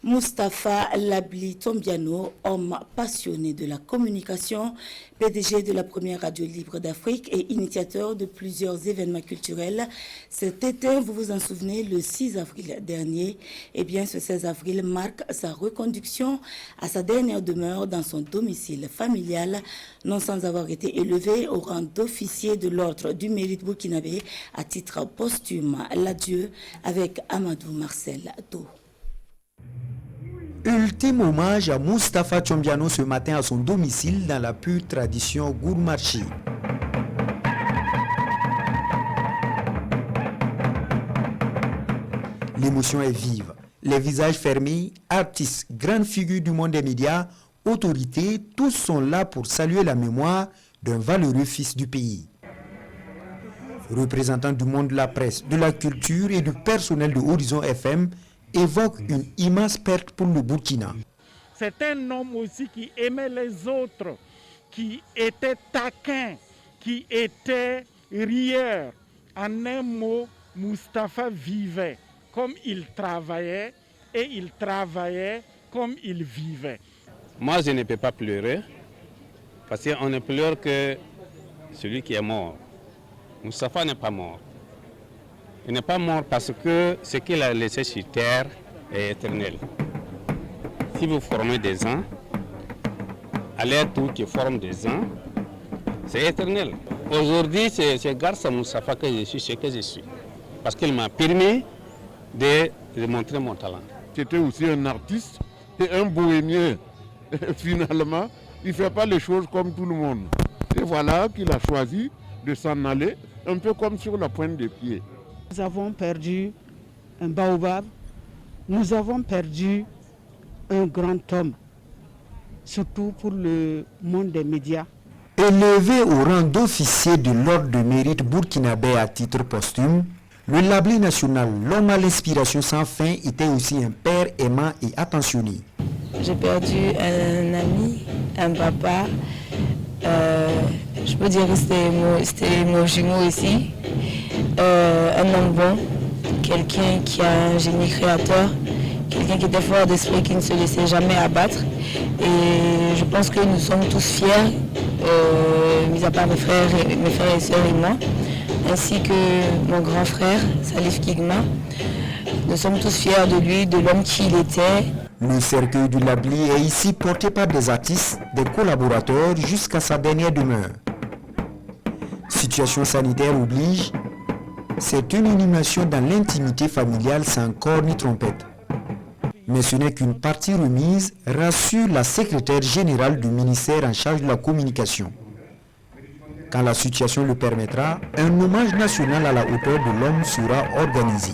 Moustapha Labli Tombiano, homme passionné de la communication, PDG de la première radio libre d'Afrique et initiateur de plusieurs événements culturels. Cet été, vous vous en souvenez, le 6 avril dernier, ce 16 avril marque sa reconduction à sa dernière demeure dans son domicile familial, non sans avoir été élevé au rang d'officier de l'ordre du mérite burkinabé à titre posthume. L'adieu avec Amadou Marcel Do. Ultime hommage à Moustapha Tombiano ce matin à son domicile dans la pure tradition Gourmarchi. L'émotion est vive. Les visages fermés, artistes, grandes figures du monde des médias, autorités, tous sont là pour saluer la mémoire d'un valeureux fils du pays. Représentants du monde de la presse, de la culture et du personnel de Horizon FM, évoque une immense perte pour le Burkina. C'est un homme aussi qui aimait les autres, qui était taquin, qui était rieur. En un mot, Moustapha vivait comme il travaillait et il travaillait comme il vivait. Moi, je ne peux pas pleurer parce qu'on ne pleure que celui qui est mort. Moustapha n'est pas mort. Il n'est pas mort parce que ce qu'il a laissé sur terre est éternel. Si vous formez des gens, allez tout qui forme des gens, c'est éternel. Aujourd'hui, c'est grâce à Moustapha que je suis ce que je suis. Parce qu'il m'a permis de montrer mon talent. C'était aussi un artiste et un bohémien. Finalement, il ne fait pas les choses comme tout le monde. Et voilà qu'il a choisi de s'en aller, un peu comme sur la pointe des pieds. Nous avons perdu un baobab, nous avons perdu un grand homme, surtout pour le monde des médias. Élevé au rang d'officier de l'ordre de mérite burkinabé à titre posthume, le Labli national, l'homme à l'inspiration sans fin, était aussi un père aimant et attentionné. J'ai perdu un ami, un papa, je peux dire que c'était mon jumeau ici. Un homme bon, quelqu'un qui a un génie créateur, quelqu'un qui était fort d'esprit, qui ne se laissait jamais abattre. Et je pense que nous sommes tous fiers, mis à part mes frères et sœurs et moi, ainsi que mon grand frère, Salif Kigma. Nous sommes tous fiers de lui, de l'homme qu'il était. Le cercueil du Labli est ici porté par des artistes, des collaborateurs jusqu'à sa dernière demeure. Situation sanitaire oblige, c'est une inhumation dans l'intimité familiale sans corps ni trompette. Mais ce n'est qu'une partie remise, rassure la secrétaire générale du ministère en charge de la communication. Quand la situation le permettra, un hommage national à la hauteur de l'homme sera organisé.